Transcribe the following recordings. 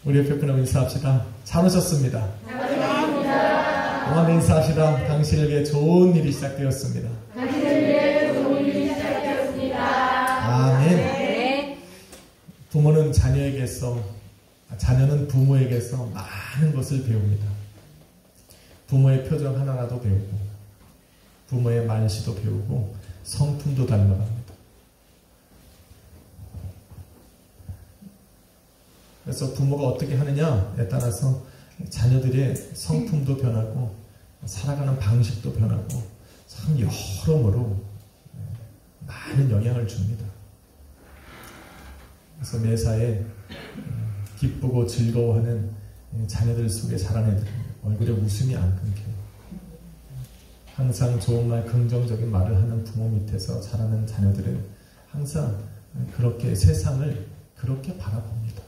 우리 옆에 분하고 인사합시다. 잘 오셨습니다. 감사합니다. 동안 인사합시다. 당신을 위해 좋은 일이 시작되었습니다. 당신을 위해 좋은 일이 시작되었습니다. 아멘. 네. 부모는 자녀에게서, 자녀는 부모에게서 많은 것을 배웁니다. 부모의 표정 하나하나도 배우고, 부모의 말씨도 배우고, 성품도 닮아갑니다. 그래서 부모가 어떻게 하느냐에 따라서 자녀들의 성품도 변하고 살아가는 방식도 변하고 참 여러모로 많은 영향을 줍니다. 그래서 매사에 기쁘고 즐거워하는 자녀들 속에 자란 애들은 얼굴에 웃음이 안 끊겨요. 항상 좋은 말, 긍정적인 말을 하는 부모 밑에서 자라는 자녀들은 항상 그렇게 세상을 그렇게 바라봅니다.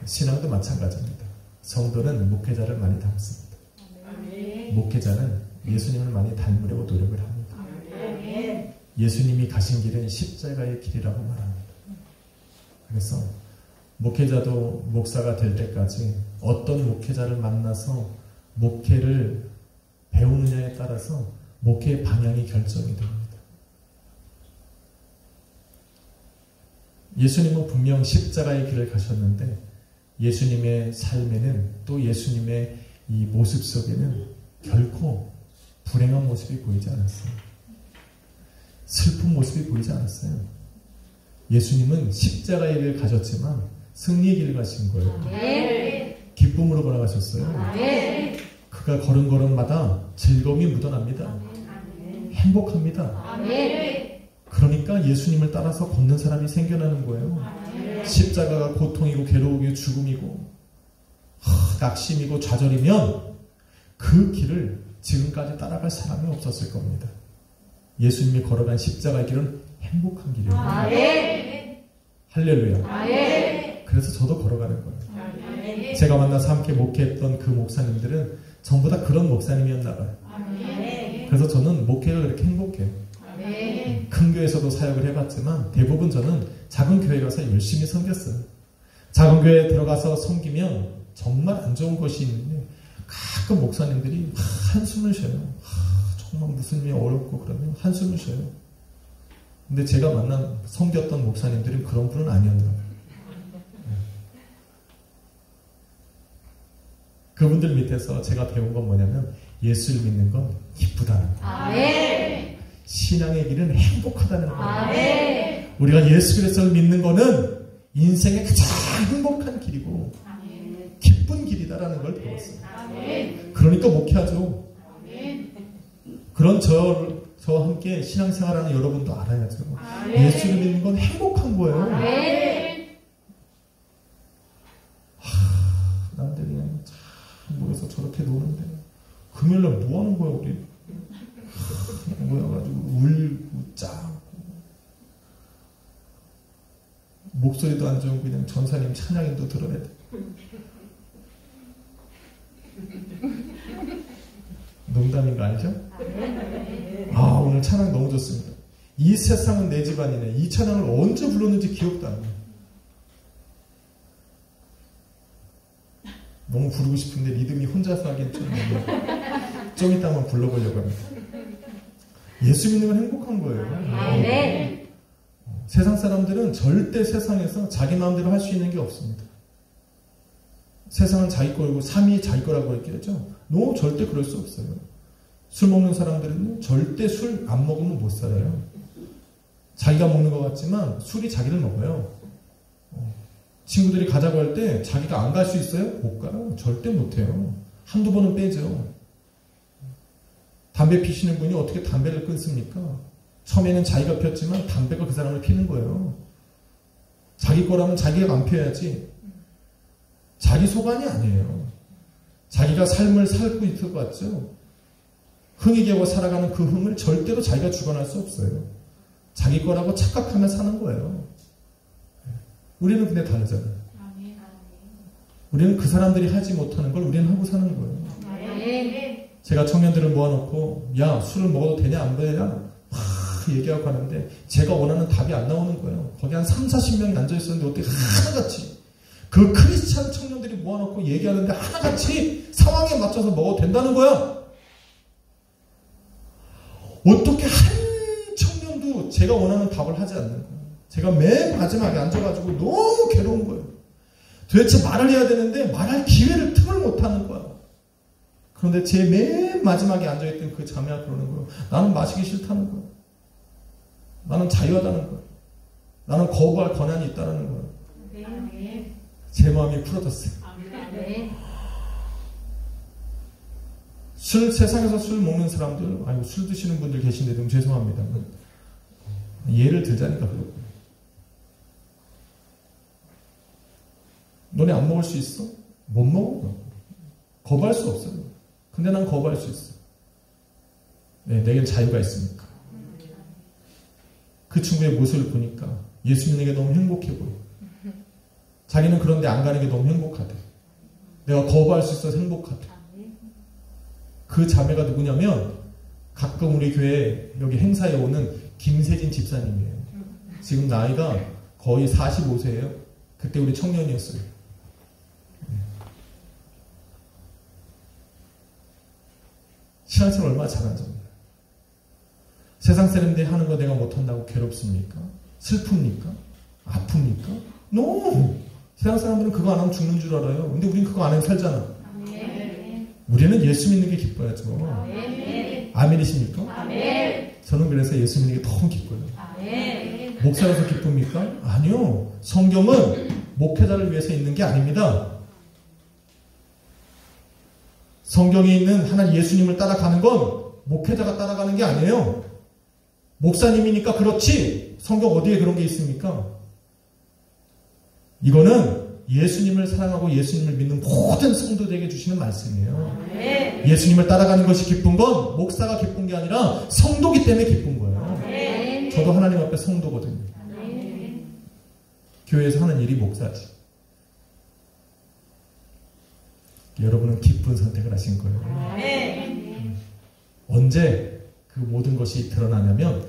신앙도 마찬가지입니다. 성도는 목회자를 많이 닮습니다. 목회자는 예수님을 많이 닮으려고 노력을 합니다. 예수님이 가신 길은 십자가의 길이라고 말합니다. 그래서 목회자도 목사가 될 때까지 어떤 목회자를 만나서 목회를 배우느냐에 따라서 목회의 방향이 결정이 됩니다. 예수님은 분명 십자가의 길을 가셨는데 예수님의 삶에는 또 예수님의 이 모습 속에는 결코 불행한 모습이 보이지 않았어요. 슬픈 모습이 보이지 않았어요. 예수님은 십자가의 길을 가셨지만 승리의 길을 가신 거예요. 기쁨으로 걸어가셨어요. 그가 걸은 걸음마다 즐거움이 묻어납니다. 행복합니다. 그러니까 예수님을 따라서 걷는 사람이 생겨나는 거예요. 십자가가 고통이고 괴로움이고 죽음이고 낙심이고 좌절이면 그 길을 지금까지 따라갈 사람이 없었을 겁니다. 예수님이 걸어간 십자가의 길은 행복한 길이에요. 할렐루야. 그래서 저도 걸어가는 거예요. 제가 만나서 함께 목회했던 그 목사님들은 전부 다 그런 목사님이었나 봐요. 그래서 저는 목회가 그렇게 행복해요. 큰 교회에서도 사역을 해봤지만 대부분 저는 작은 교회 가서 열심히 섬겼어요. 작은 교회에 들어가서 섬기면 정말 안 좋은 것이 있는데 가끔 목사님들이 한숨을 쉬어요. 정말 무슨 일이 어렵고 그러면 한숨을 쉬어요. 근데 제가 만난 섬겼던 목사님들은 그런 분은 아니었나 봐요. 그분들 밑에서 제가 배운 건 뭐냐면 예수를 믿는 건 기쁘다는 거예요. 신앙의 길은 행복하다는 거예요. 우리가 예수 그리스도를 믿는 거는 인생의 가장 행복한 길이고 기쁜 길이다라는 걸 배웠어요. 그러니까 목회하죠. 그런 저와 함께 신앙생활하는 여러분도 알아야죠. 예수를 믿는 건 행복한 거예요. 남들이 그냥 참 모여서 저렇게 노는데 금요일날 뭐 하는 거야 우리? 모여가지고 울고 짜고 목소리도 안 좋은 그냥 전사님 찬양인도 들어야 돼. 농담인 거 아니죠? 오늘 찬양 너무 좋습니다. 이 세상은 내 집안이네. 이 찬양을 언제 불렀는지 기억도 안 나요. 너무 부르고 싶은데 리듬이 혼자서 하기엔 좀 이따 한번 불러보려고 합니다. 예수 믿는 건 행복한 거예요. 세상 사람들은 절대 세상에서 자기 마음대로 할 수 있는 게 없습니다. 세상은 자기 거고 삶이 자기 거라고 했겠죠. 절대 그럴 수 없어요. 술 먹는 사람들은 절대 술 안 먹으면 못 살아요. 자기가 먹는 것 같지만 술이 자기를 먹어요. 친구들이 가자고 할 때 자기가 안 갈 수 있어요? 못 가요. 절대 못해요. 한두 번은 빼죠. 담배 피시는 분이 어떻게 담배를 끊습니까? 처음에는 자기가 폈지만 담배가 그 사람을 피는 거예요. 자기 거라면 자기가 안 펴야지. 자기 소관이 아니에요. 자기가 삶을 살고 있을 것 같죠? 흥이 겨워 살아가는 그 흥을 절대로 자기가 주관할 수 없어요. 자기 거라고 착각하며 사는 거예요. 우리는 근데 다르잖아요. 우리는 그 사람들이 하지 못하는 걸 우리는 하고 사는 거예요. 제가 청년들을 모아놓고 야 술을 먹어도 되냐 안 되냐 얘기하고 하는데 제가 원하는 답이 안 나오는 거예요. 거기 한 3, 40명이 앉아있었는데 어떻게 하나같이 그 크리스찬 청년들이 모아놓고 얘기하는데 하나같이 상황에 맞춰서 먹어도 된다는 거야. 어떻게 한 청년도 제가 원하는 답을 하지 않는 거예요. 제가 맨 마지막에 앉아가지고 너무 괴로운 거예요. 도대체 말을 해야 되는데 말할 기회를 틈을 못하는 거야. 그런데 제 맨 마지막에 앉아있던 그 자매가 그러는 거예요. 나는 마시기 싫다는 거예요. 나는 자유하다는 거예요. 나는 거부할 권한이 있다는 거예요. 제 마음이 풀어졌어요. 세상에서 술 먹는 사람들, 아니 술 드시는 분들 계신데 너무 죄송합니다. 예를 들자니까 그렇고. 너네 안 먹을 수 있어? 못 먹어. 거부할 수 없어요. 근데 난 거부할 수 있어. 네, 내겐 자유가 있으니까. 그 친구의 모습을 보니까 예수 믿는 게 너무 행복해 보여. 자기는 그런데 안 가는 게 너무 행복하대. 내가 거부할 수 있어서 행복하대. 그 자매가 누구냐면 가끔 우리 교회 여기 행사에 오는 김세진 집사님이에요. 지금 나이가 거의 45세예요. 그때 우리 청년이었어요. 신앙생활 얼마나 잘하는 점이에요. 세상 사람들이 하는 거 내가 못한다고 괴롭습니까? 슬픕니까? 아픕니까? No! 세상 사람들은 그거 안 하면 죽는 줄 알아요. 근데 우린 그거 안 하고 살잖아. 우리는 예수 믿는 게 기뻐야죠. 아멘이십니까? 저는 그래서 예수 믿는 게 너무 기뻐요. 목사라서 기쁩니까? 아니요. 성경은 목회자를 위해서 있는 게 아닙니다. 성경에 있는 하나님 예수님을 따라가는 건 목회자가 따라가는 게 아니에요. 목사님이니까 그렇지 성경 어디에 그런 게 있습니까? 이거는 예수님을 사랑하고 예수님을 믿는 모든 성도들에게 주시는 말씀이에요. 예수님을 따라가는 것이 기쁜 건 목사가 기쁜 게 아니라 성도기 때문에 기쁜 거예요. 저도 하나님 앞에 성도거든요. 교회에서 하는 일이 목사지. 여러분은 기쁜 선택을 하신 거예요. 언제 그 모든 것이 드러나냐면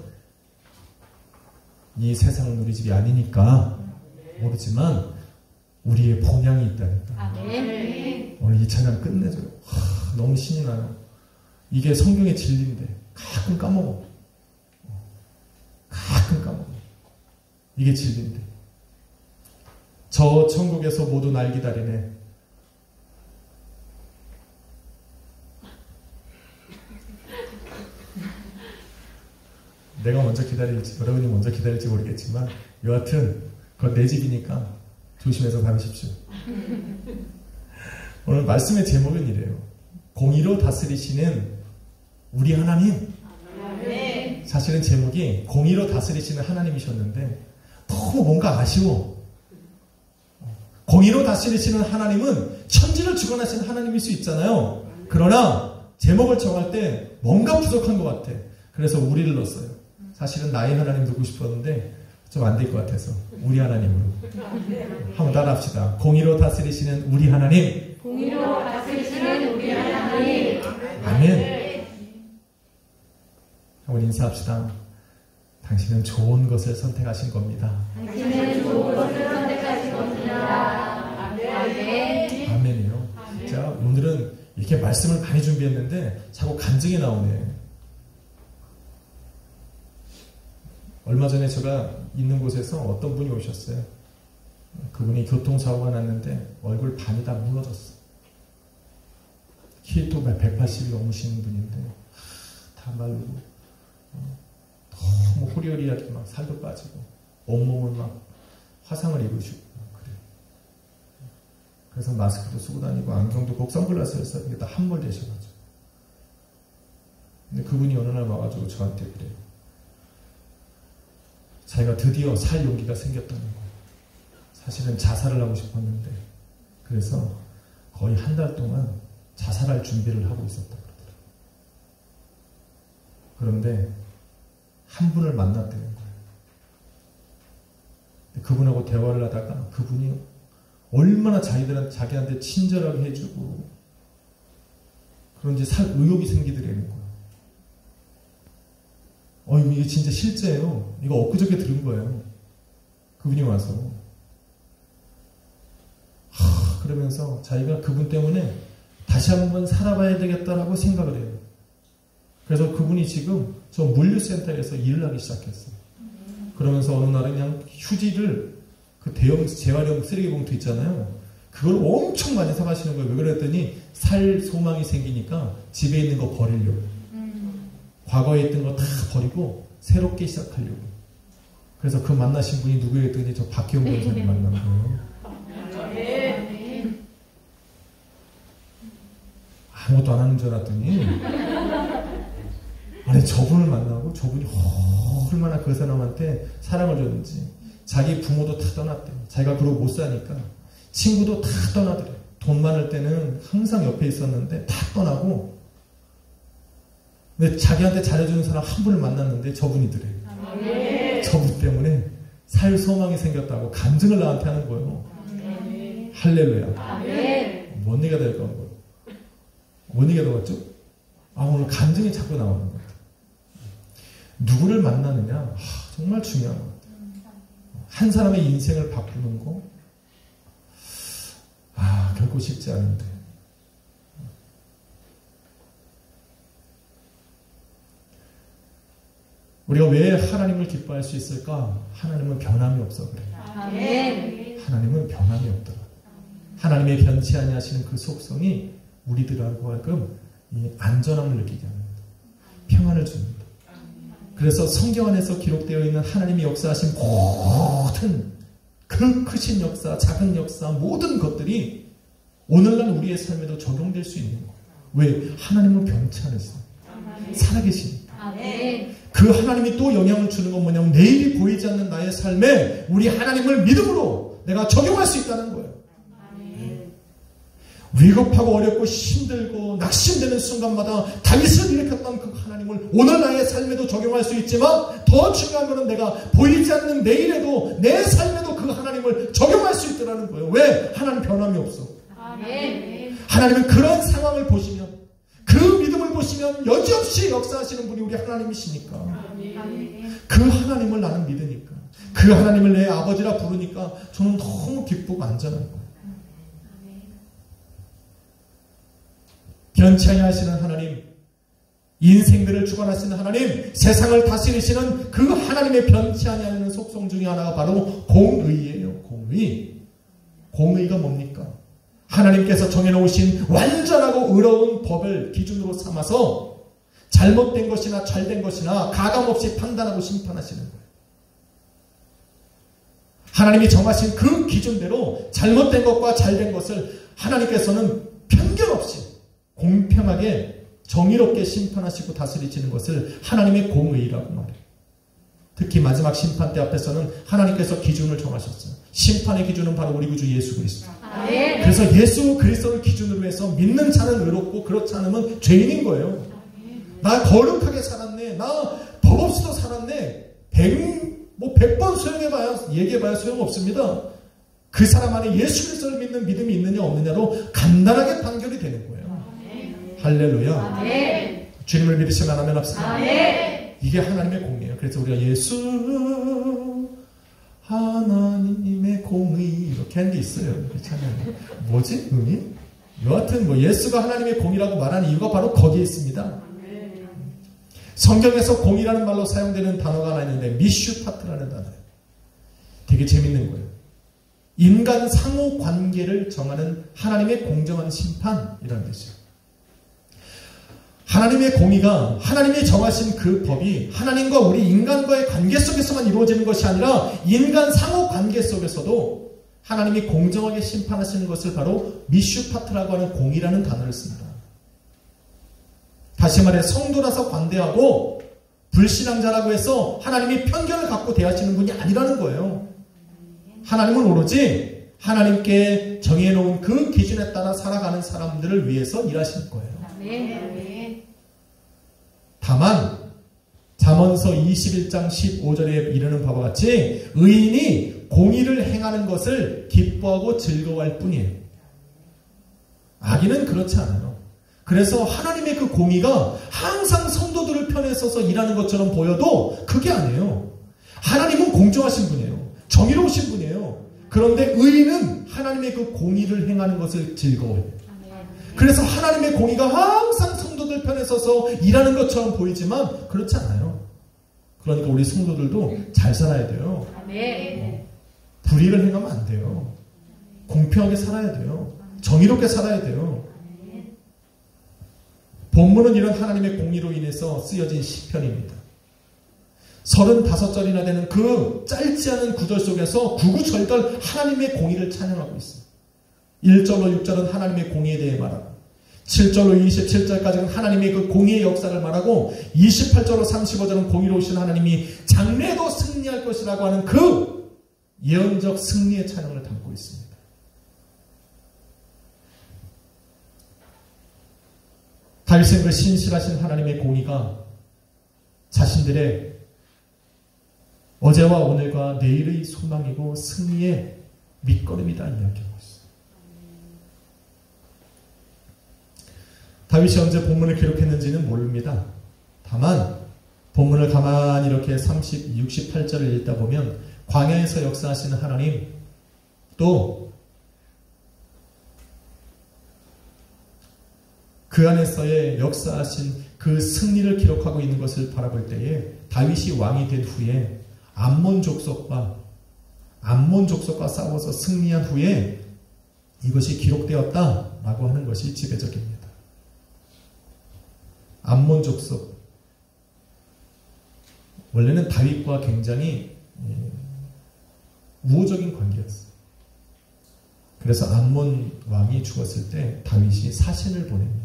이 세상 누리집이 아니니까 모르지만 우리의 본향이 있다니까. 오늘 이 찬양 끝내줘요. 너무 신이 나요. 이게 성경의 진리인데 가끔 까먹어. 가끔 까먹어. 이게 진리인데. 저 천국에서 모두 날 기다리네. 내가 먼저 기다릴지 여러분이 먼저 기다릴지 모르겠지만 여하튼 그건 내 집이니까 조심해서 다니십시오. 오늘 말씀의 제목은 이래요. 공의로 다스리시는 우리 하나님. 사실은 제목이 공의로 다스리시는 하나님이셨는데 너무 뭔가 아쉬워. 공의로 다스리시는 하나님은 천지를 주관하시는 하나님일 수 있잖아요. 그러나 제목을 정할 때 뭔가 부족한 것 같아. 그래서 우리를 넣었어요. 사실은 나의 하나님 두고 싶었는데 좀 안 될 것 같아서 우리 하나님으로 한번 따라합시다. 공의로 다스리시는 우리 하나님. 공의로 다스리시는 우리 하나님. 아멘. 한번 인사합시다. 당신은 좋은 것을 선택하신 겁니다. 당신은 좋은 것을 선택하신 겁니다. 아멘. 아멘이요. 자, 오늘은 이렇게 말씀을 많이 준비했는데 자꾸 간증이 나오네. 얼마 전에 제가 있는 곳에서 어떤 분이 오셨어요. 그분이 교통사고가 났는데 얼굴 반이 다 무너졌어. 키도 180이 넘으시는 분인데 다 마르고 너무 호리호리하게 막 살도 빠지고 온몸을 막 화상을 입으시고 그래요. 그래서 마스크도 쓰고 다니고 안경도 꼭 선글라스를 써야 이게 다 함몰되셔가지고. 근데 그분이 어느 날 와가지고 저한테 그래요. 자기가 드디어 살 용기가 생겼다는 거예요. 사실은 자살을 하고 싶었는데 그래서 거의 한 달 동안 자살할 준비를 하고 있었다고 그러더라고요. 그런데 한 분을 만났다는 거예요. 그분하고 대화를 하다가 그분이 얼마나 자기한테 친절하게 해주고 그런지 살 의욕이 생기더라는 거예요. 이게 진짜 실제예요. 이거 엊그저께 들은 거예요. 그분이 와서. 그러면서 자기가 그분 때문에 다시 한번 살아봐야 되겠다라고 생각을 해요. 그래서 그분이 지금 저 물류센터에서 일을 하기 시작했어요. 그러면서 어느 날은 그냥 휴지를 그 대형 재활용 쓰레기 봉투 있잖아요. 그걸 엄청 많이 사가시는 거예요. 왜 그랬더니 살 소망이 생기니까 집에 있는 거 버리려고. 과거에 있던 거 다 버리고 새롭게 시작하려고. 그래서 그 만나신 분이 누구예요 했더니 저 박기영 변호사님 만난 거예요. 아무것도 안 하는 줄 알았더니 아니 저분을 만나고 저분이 얼마나 그 사람한테 사랑을 줬는지. 자기 부모도 다 떠났대요. 자기가 그러고 못 사니까 친구도 다 떠나더래요. 돈 많을 때는 항상 옆에 있었는데 다 떠나고. 근데 자기한테 잘해주는 사람 한 분을 만났는데 저분이더래요. 저분 때문에 살 소망이 생겼다고 간증을 나한테 하는 거예요. 할렐루야. 뭔 얘기가 될까? 뭔 얘기가 나왔죠? 오늘 간증이 자꾸 나오는 것 같아요. 누구를 만나느냐? 정말 중요한 것 같아요. 한 사람의 인생을 바꾸는 거? 결코 쉽지 않은데. 우리가 왜 하나님을 기뻐할 수 있을까? 하나님은 변함이 없어 그래요. 하나님은 변함이 없더라. 하나님의 변치 아니하시는 그 속성이 우리들하고 하여금 이 안전함을 느끼게 합니다. 평안을 줍니다. 그래서 성경 안에서 기록되어 있는 하나님이 역사하신 모든 그 크신 역사, 작은 역사, 모든 것들이 오늘날 우리의 삶에도 적용될 수 있는 거예요. 왜? 하나님은 변치 않으세요. 살아계십니다. 그 하나님이 또 영향을 주는 건 뭐냐면 내일이 보이지 않는 나의 삶에 우리 하나님을 믿음으로 내가 적용할 수 있다는 거예요. 위급하고 어렵고 힘들고 낙심되는 순간마다 다윗을 일으켰던 그 하나님을 오늘 나의 삶에도 적용할 수 있지만 더 중요한 것은 내가 보이지 않는 내일에도 내 삶에도 그 하나님을 적용할 수 있더라는 거예요. 왜? 하나님 변함이 없어. 하나님은 그런 상황을 보시면 그 믿음을 보시면 여지없이 역사하시는 분이 우리 하나님이시니까 그 하나님을 나는 믿으니까 그 하나님을 내 아버지라 부르니까 저는 너무 기쁘고 안전한 거예요. 변치 아니하시는 하나님, 인생들을 주관하시는 하나님, 세상을 다스리시는 그 하나님의 변치 아니하는 속성 중에 하나가 바로 공의예요. 공의. 공의가 뭡니까? 하나님께서 정해놓으신 완전하고 의로운 법을 기준으로 삼아서 잘못된 것이나 잘된 것이나 가감없이 판단하고 심판하시는 거예요. 하나님이 정하신 그 기준대로 잘못된 것과 잘된 것을 하나님께서는 편견 없이 공평하게 정의롭게 심판하시고 다스리시는 것을 하나님의 공의라고 말해요. 특히 마지막 심판 때 앞에서는 하나님께서 기준을 정하셨어요. 심판의 기준은 바로 우리 구주 예수 그리스도. 그래서 예수 그리스도를 기준으로 해서 믿는 자는 의롭고 그렇지 않으면 죄인인 거예요. 나 거룩하게 살았네. 나 법 없이도 살았네. 100번 얘기해봐야 소용없습니다. 그 사람 안에 예수 그리스도를 믿는 믿음이 있느냐 없느냐로 간단하게 판결이 되는 거예요. 할렐루야. 주님을 믿으시면 하면 합시다. 이게 하나님의 공이에요. 그래서 우리가 예수 하나님의 공의 이렇게 한 게 있어요. 그렇잖아요. 뭐지? 의미? 여하튼 예수가 하나님의 공이라고 말하는 이유가 바로 거기에 있습니다. 성경에서 공이라는 말로 사용되는 단어가 하나 있는데 미슈파트라는 단어예요. 되게 재밌는 거예요. 인간 상호 관계를 정하는 하나님의 공정한 심판이라는 뜻이에요. 하나님의 공의가 하나님이 정하신 그 법이 하나님과 우리 인간과의 관계 속에서만 이루어지는 것이 아니라 인간 상호 관계 속에서도 하나님이 공정하게 심판하시는 것을 바로 미슈파트라고 하는 공의라는 단어를 씁니다. 다시 말해 성도라서 관대하고 불신앙자라고 해서 하나님이 편견을 갖고 대하시는 분이 아니라는 거예요. 하나님은 오로지 하나님께 정해놓은 그 기준에 따라 살아가는 사람들을 위해서 일하실 거예요. 다만 잠언서 21장 15절에 이르는 바와 같이 의인이 공의를 행하는 것을 기뻐하고 즐거워할 뿐이에요. 악인은 그렇지 않아요. 그래서 하나님의 그 공의가 항상 성도들을 편에 서서 일하는 것처럼 보여도 그게 아니에요. 하나님은 공정하신 분이에요. 정의로우신 분이에요. 그런데 의인은 하나님의 그 공의를 행하는 것을 즐거워해요. 그래서 하나님의 공의가 항상 성도들 편에 서서 일하는 것처럼 보이지만 그렇지 않아요. 그러니까 우리 성도들도 잘 살아야 돼요. 불의를 행하면 안 돼요. 공평하게 살아야 돼요. 정의롭게 살아야 돼요. 본문은 이런 하나님의 공의로 인해서 쓰여진 시편입니다. 35절이나 되는 그 짧지 않은 구절 속에서 구구절절 하나님의 공의를 찬양하고 있습니다. 1절로 6절은 하나님의 공의에 대해 말하고 7절로 27절까지는 하나님의 그 공의의 역사를 말하고 28절로 35절은 공의로우신 하나님이 장래에도 승리할 것이라고 하는 그 예언적 승리의 찬양을 담고 있습니다. 다윗은 그 신실하신 하나님의 공의가 자신들의 어제와 오늘과 내일의 소망이고 승리의 밑거름이다 이야기하고 있습니다. 다윗이 언제 본문을 기록했는지는 모릅니다. 다만 본문을 가만히 이렇게 68절을 읽다 보면 광야에서 역사하시는 하나님, 또 그 안에서의 역사하신 그 승리를 기록하고 있는 것을 바라볼 때에 다윗이 왕이 된 후에 암몬 족속과 싸워서 승리한 후에 이것이 기록되었다라고 하는 것이 지배적입니다. 암몬 족속, 원래는 다윗과 굉장히 우호적인 관계였어요. 그래서 암몬 왕이 죽었을 때 다윗이 사신을 보냅니다.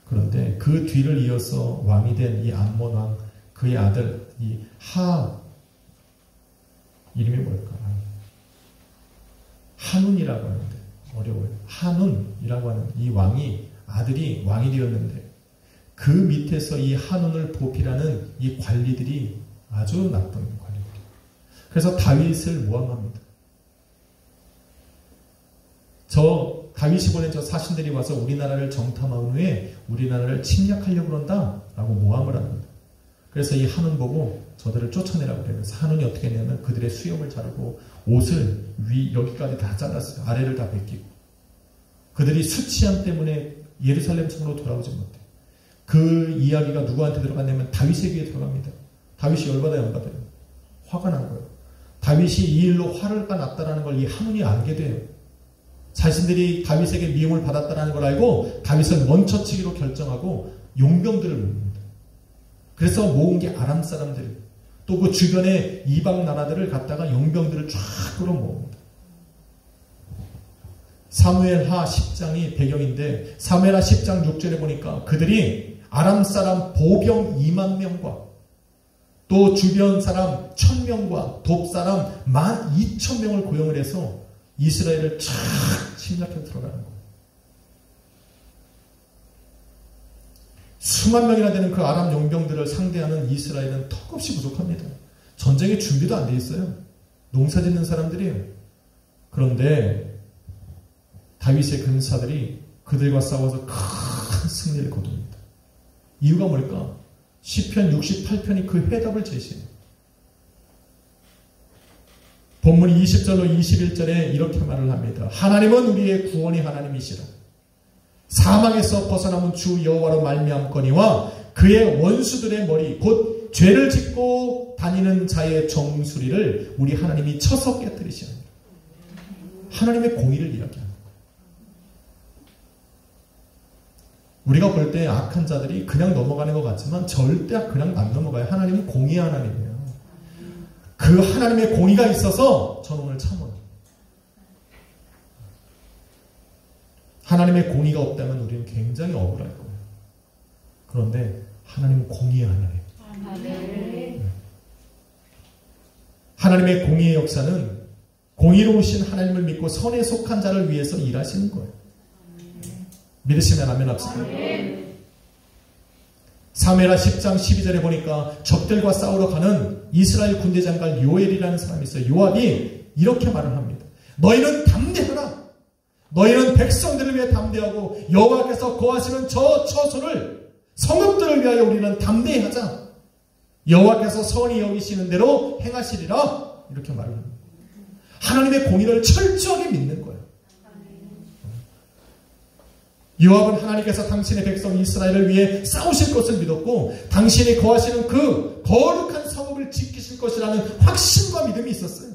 그런데 그 뒤를 이어서 왕이 된 이 암몬 왕, 그의 아들 이 이름이 뭘까? 한운이라고 하는데 어려워요. 한운이라고 하는 이 왕이 아들이 왕이 되었는데 그 밑에서 이 한운을 보필하는 이 관리들이 아주 나쁜 관리들. 그래서 다윗을 모함합니다. 다윗이 보낸 저 사신들이 와서 우리나라를 정탐한 후에 우리나라를 침략하려고 그런다 라고 모함을 합니다. 그래서 이 한운 보고 저들을 쫓아내라고 그래요. 그래서 한운이 어떻게 했냐면 그들의 수염을 자르고 옷을 여기까지 다 잘랐어요. 아래를 다 벗기고. 그들이 수치함 때문에 예루살렘 성으로 돌아오지 못해요. 그 이야기가 누구한테 들어갔냐면 다윗의 귀에 들어갑니다. 다윗이 열받아요, 안 받아요? 화가 난 거예요. 다윗이 이 일로 화가 났다는 걸 이 한운이 알게 돼요. 자신들이 다윗에게 미움을 받았다는 걸 알고 다윗을 먼저치기로 결정하고 용병들을 모읍니다. 그래서 모은 게 아람 사람들, 또 그 주변의 이방 나라들을 갖다가 용병들을 쫙 끌어모읍니다. 사무엘하 10장이 배경인데 사무엘하 10장 6절에 보니까 그들이 아람 사람 보병 2만 명과 또 주변 사람 1000명과 돕 사람 12,000명을 고용을 해서 이스라엘을 쫙 침략해 들어가는 거예요. 수만 명이나 되는 그 아람 용병들을 상대하는 이스라엘은 턱없이 부족합니다. 전쟁의 준비도 안 돼 있어요. 농사 짓는 사람들이에요. 그런데 다윗의 군사들이 그들과 싸워서 큰 승리를 거둡니다. 이유가 뭘까? 시편 68편이 그 해답을 제시해요. 본문 20절로 21절에 이렇게 말을 합니다. 하나님은 우리의 구원의 하나님이시라. 사망에서 벗어남은 주 여호와로 말미암거니와 그의 원수들의 머리 곧 죄를 짓고 다니는 자의 정수리를 우리 하나님이 쳐서 깨뜨리시느니라. 하나님의 공의를 이야기합니다. 우리가 볼 때 악한 자들이 그냥 넘어가는 것 같지만 절대 그냥 안 넘어가요. 하나님은 공의의 하나님이에요. 그 하나님의 공의가 있어서 저는 오늘 참아요. 하나님의 공의가 없다면 우리는 굉장히 억울할 거예요. 그런데 하나님은 공의의 하나님. 하나님의 공의의 역사는 공의로우신 하나님을 믿고 선에 속한 자를 위해서 일하시는 거예요. 믿으시면 아멘 합시다. 사무엘하 10장 12절에 보니까 적들과 싸우러 가는 이스라엘 군대 장관 요엘이라는 사람이 있어요. 요압이 이렇게 말을 합니다. 너희는 담대하라. 너희는 백성들을 위해 담대하고 여호와께서 거하시는 저 처소를 성읍들을 위하여 우리는 담대히 하자. 여호와께서 선히 여기시는 대로 행하시리라. 이렇게 말을 합니다. 하나님의 공의를 철저하게 믿는 거예요. 요압은 하나님께서 당신의 백성 이스라엘을 위해 싸우실 것을 믿었고 당신이 거하시는 그 거룩한 성읍을 지키실 것이라는 확신과 믿음이 있었어요.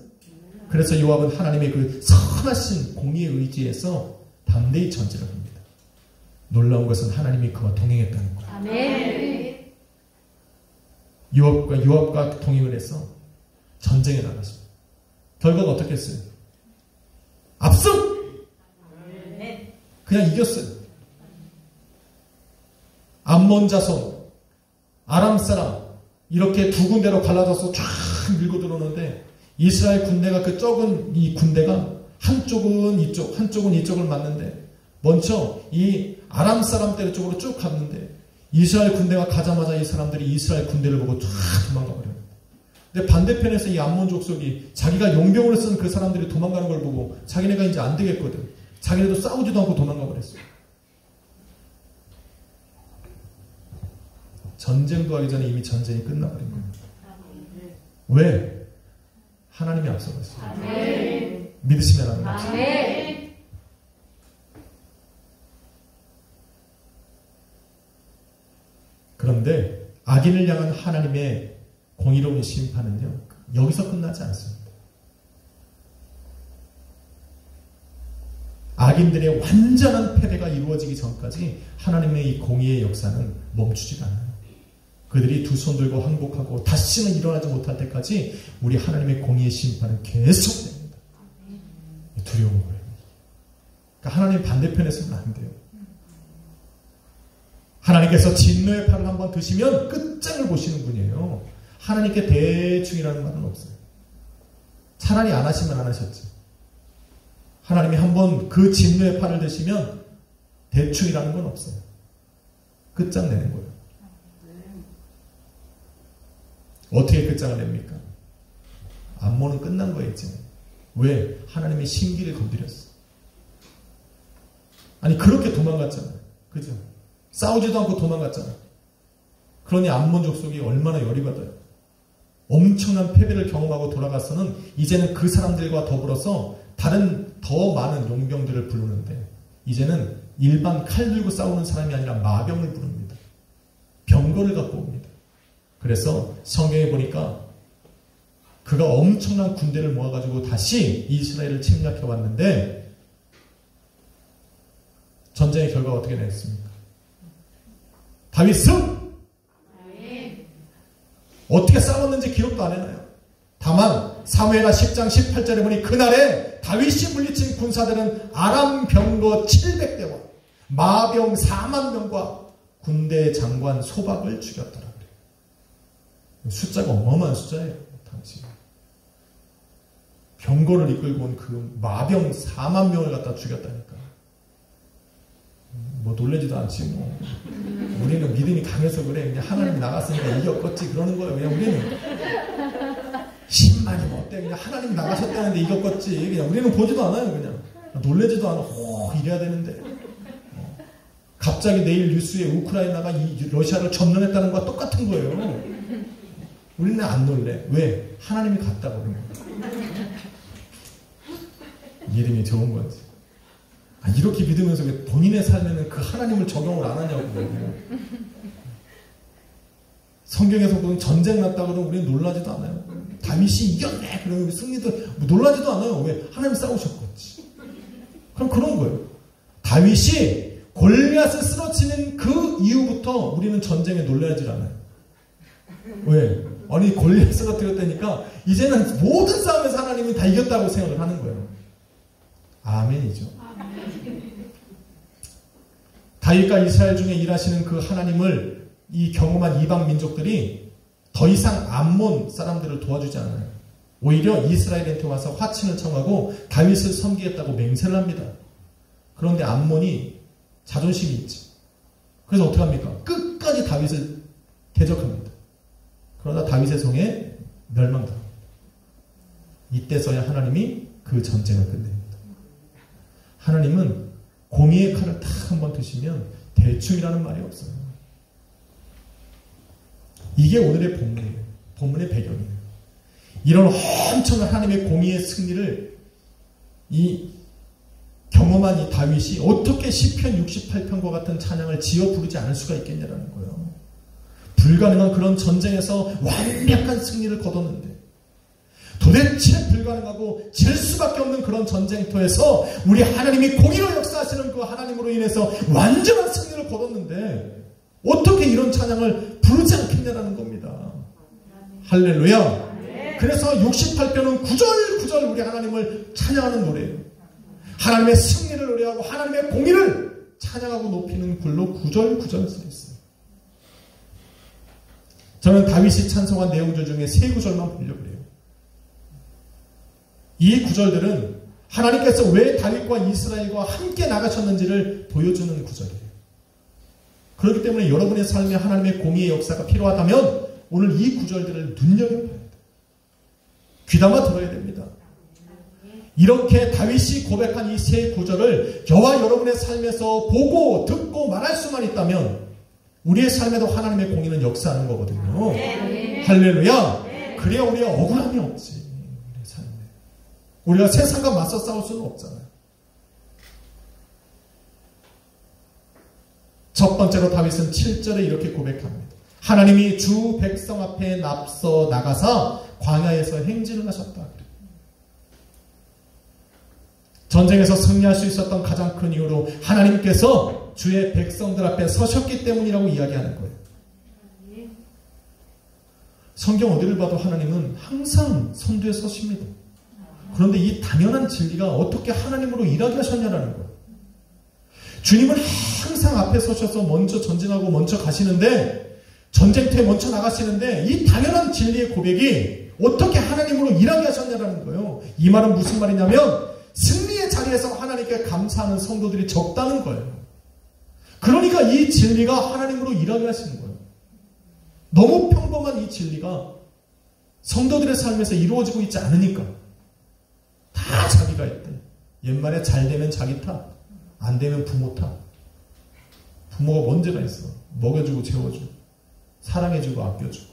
그래서 요압은 하나님의 그 선하신 공의의 의지에서 담대히 전쟁을 합니다. 놀라운 것은 하나님이 그와 동행했다는 거예요. 아멘. 요압과 동행을 해서 전쟁에 나갔습니다. 결과가 어떻게 했어요? 압승! 그냥 이겼어요. 암몬 자손, 아람 사람 이렇게 두 군데로 갈라져서 쫙 밀고 들어오는데 이스라엘 군대가 그 적은 이 군대가 한쪽은 이쪽, 한쪽은 이쪽을 맞는데 먼저 이 아람 사람들 쪽으로 쭉 갔는데 이스라엘 군대가 가자마자 이 사람들이 이스라엘 군대를 보고 쫙 도망가 버려요. 근데 반대편에서 이 암몬 족속이 자기가 용병으로 쓴 그 사람들이 도망가는 걸 보고 자기네가 이제 안 되겠거든. 자기네도 싸우지도 않고 도망가 버렸어요. 전쟁도 하기 전에 이미 전쟁이 끝나버린 겁니다. 왜? 하나님이 앞서갔어요. 믿으시면 하나님 앞서갔어요. 그런데 악인을 향한 하나님의 공의로운 심판은요, 여기서 끝나지 않습니다. 악인들의 완전한 패배가 이루어지기 전까지 하나님의 이 공의의 역사는 멈추지 않아요. 그들이 두 손 들고 항복하고 다시는 일어나지 못할 때까지 우리 하나님의 공의의 심판은 계속됩니다. 두려운 거예요. 그러니까 하나님 반대편에 서는 안 돼요. 하나님께서 진노의 팔을 한번 드시면 끝장을 보시는 분이에요. 하나님께 대충이라는 말은 없어요. 차라리 안 하시면 안 하셨지. 하나님이 한번 그 진노의 팔을 드시면 대충이라는 건 없어요. 끝장내는 거예요. 어떻게 끝장을 냅니까? 암몬은 끝난 거예요, 이제. 왜? 하나님의 신기를 건드렸어. 아니, 그렇게 도망갔잖아요. 그죠? 싸우지도 않고 도망갔잖아요. 그러니 암몬 족속이 얼마나 열이 받아요. 엄청난 패배를 경험하고 돌아가서는 이제는 그 사람들과 더불어서 다른 더 많은 용병들을 부르는데 이제는 일반 칼 들고 싸우는 사람이 아니라 마병을 부릅니다. 병거를 갖고 옵니다. 그래서 성경에 보니까 그가 엄청난 군대를 모아가지고 다시 이스라엘을 침략해 왔는데 전쟁의 결과가 어떻게 됐습니까? 다윗 승! 어떻게 싸웠는지 기록도 안 해놔요. 다만 사무엘하 10장 18절에 보니 그날에 다윗이 물리친 군사들은 아람 병거 700대와 마병 4만 명과 군대 장관 소박을 죽였더라. 숫자가 어마어마한 숫자예요. 당시 병거를 이끌고 온 그 마병 4만 명을 갖다 죽였다니까. 뭐 놀라지도 않지 뭐. 우리는 믿음이 강해서 그래. 그냥 하나님이 나갔으니까 이겼겠지 그러는 거예요. 그냥 우리는 10만이면 어때? 그냥 하나님이 나가셨다는데 이겼겠지. 그냥 우리는 보지도 않아요. 그냥 놀라지도 않아. 이래야 되는데. 갑자기 내일 뉴스에 우크라이나가 러시아를 점령했다는 거와 똑같은 거예요. 우리는 안 놀래. 왜? 하나님이 갔다 그러는 거예요. 믿음이 좋은 거지. 이렇게 믿으면서 왜 본인의 삶에는 그 하나님을 적용을 안 하냐고. 성경에서 보면 전쟁 났다 그러면 우리는 놀라지도 않아요. 다윗이 이겼네. 그러면 승리도 놀라지도 않아요. 왜? 하나님 싸우셨겠지. 그럼 그런 거예요. 다윗이 골리앗을 쓰러치는 그 이후부터 우리는 전쟁에 놀라지 않아요. 왜? 아니 골리앗을 쓰러뜨렸다니까 이제는 모든 싸움에서 하나님이 다 이겼다고 생각을 하는 거예요. 아멘이죠. 다윗과 이스라엘 중에 일하시는 그 하나님을 이 경험한 이방 민족들이 더 이상 암몬 사람들을 도와주지 않아요. 오히려 이스라엘한테 와서 화친을 청하고 다윗을 섬기겠다고 맹세를 합니다. 그런데 암몬이 자존심이 있지. 그래서 어떻게 합니까? 끝까지 다윗을 대적합니다. 그러다 다윗의 성에 멸망당합니다. 이때서야 하나님이 그 전쟁을 끝냅니다. 하나님은 공의의 칼을 딱 한번 드시면 대충이라는 말이 없어요. 이게 오늘의 본문이에요. 본문의 배경이에요. 이런 엄청난 하나님의 공의의 승리를 경험한 이 다윗이 어떻게 시편 68편과 같은 찬양을 지어 부르지 않을 수가 있겠냐라는 거예요. 불가능한 그런 전쟁에서 완벽한 승리를 거뒀는데, 도대체 불가능하고 질 수밖에 없는 그런 전쟁터에서 우리 하나님이 공의로 역사하시는 그 하나님으로 인해서 완전한 승리를 거뒀는데 어떻게 이런 찬양을 부르지 않겠냐라는 겁니다. 할렐루야. 그래서 68편은 구절구절 우리 하나님을 찬양하는 노래예요. 하나님의 승리를 노래하고 하나님의 공의를 찬양하고 높이는 글로 구절구절 써 있어요. 저는 다윗이 찬송한 내용들 중에 세 구절만 보려고 해요. 이 구절들은 하나님께서 왜 다윗과 이스라엘과 함께 나가셨는지를 보여주는 구절이에요. 그렇기 때문에 여러분의 삶에 하나님의 공의의 역사가 필요하다면 오늘 이 구절들을 눈여겨봐야 돼요. 귀담아 들어야 됩니다. 이렇게 다윗이 고백한 이 세 구절을 저와 여러분의 삶에서 보고 듣고 말할 수만 있다면 우리의 삶에도 하나님의 공의는 역사하는 거거든요. 할렐루야. 그래야 우리가 억울함이 없지. 우리의 삶에. 우리가 세상과 맞서 싸울 수는 없잖아요. 첫 번째로 다윗은 7절에 이렇게 고백합니다. 하나님이 주 백성 앞에 납서 나가사 광야에서 행진을 하셨다. 전쟁에서 승리할 수 있었던 가장 큰 이유로 하나님께서 주의 백성들 앞에 서셨기 때문이라고 이야기하는 거예요. 성경 어디를 봐도 하나님은 항상 선두에 서십니다. 그런데 이 당연한 진리가 어떻게 하나님으로 일하게 하셨냐라는 거예요. 주님은 항상 앞에 서셔서 먼저 전진하고 먼저 가시는데, 전쟁터에 먼저 나가시는데 이 당연한 진리의 고백이 어떻게 하나님으로 일하게 하셨냐라는 거예요. 이 말은 무슨 말이냐면 승리의 자리에서 하나님께 감사하는 성도들이 적다는 거예요. 그러니까 이 진리가 하나님으로 일하게 하시는 거예요. 너무 평범한 이 진리가 성도들의 삶에서 이루어지고 있지 않으니까 다 자기가 했대. 옛말에 잘 되면 자기 탓, 안 되면 부모 탓. 부모가 뭔죄가 있어. 먹여주고 재워주고 사랑해주고 아껴주고.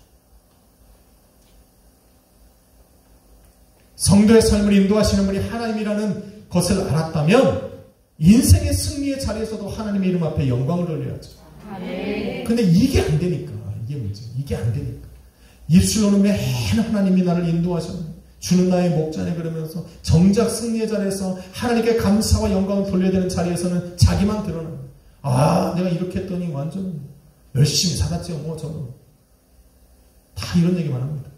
성도의 삶을 인도하시는 분이 하나님이라는 것을 알았다면 인생의 승리의 자리에서도 하나님의 이름 앞에 영광을 돌려야죠. 근데 이게 안 되니까, 이게 문제. 이게 안 되니까 입술로는 맨 하나님이 나를 인도하셨네, 주는 나의 목자네 그러면서 정작 승리의 자리에서 하나님께 감사와 영광을 돌려야 되는 자리에서는 자기만 드러나요. 아, 내가 이렇게 했더니 완전 열심히 살았지요. 뭐 저는 다 이런 얘기만 합니다.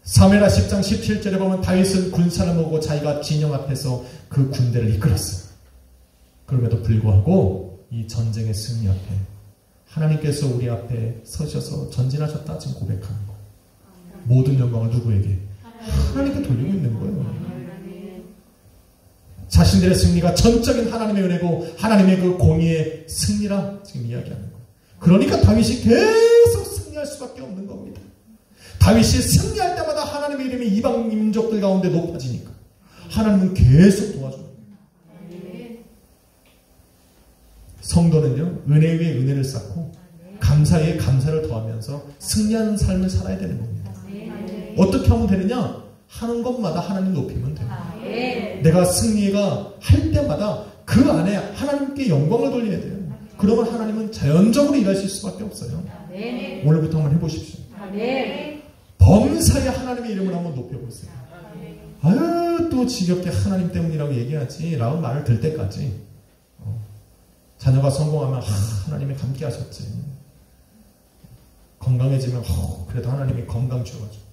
사무엘하 10장 17절에 보면 다윗은 군사를 모으고 자기가 진영 앞에서 그 군대를 이끌었어요. 그럼에도 불구하고 이 전쟁의 승리 앞에 하나님께서 우리 앞에 서셔서 전진하셨다 지금 고백하는 거예요. 모든 영광을 누구에게? 하나님께 돌리고 있는 거예요. 자신들의 승리가 전적인 하나님의 은혜고 하나님의 그 공의의 승리라 지금 이야기하는 거예요. 그러니까 다윗이 계속 승리할 수밖에 없는 겁니다. 다윗이 승리할 때마다 하나님의 이름이 이방 민족들 가운데 높아지니까 하나님은 계속 도와줘요. 성도는요, 은혜 위에 은혜를 쌓고 감사 위에 감사를 더하면서 승리하는 삶을 살아야 되는 겁니다. 어떻게 하면 되느냐? 하는 것마다 하나님 높이면 돼요. 내가 승리가 할 때마다 그 안에 하나님께 영광을 돌려야 돼요. 그러면 하나님은 자연적으로 일하실 수밖에 없어요. 오늘부터 한번 해보십시오. 범사에 하나님의 이름을 한번 높여보세요. 아유, 또 지겹게 하나님 때문이라고 얘기하지 라고 말을 들 때까지 자녀가 성공하면 하나님이 함께 하셨지, 건강해지면 그래도 하나님이 건강 주어가지고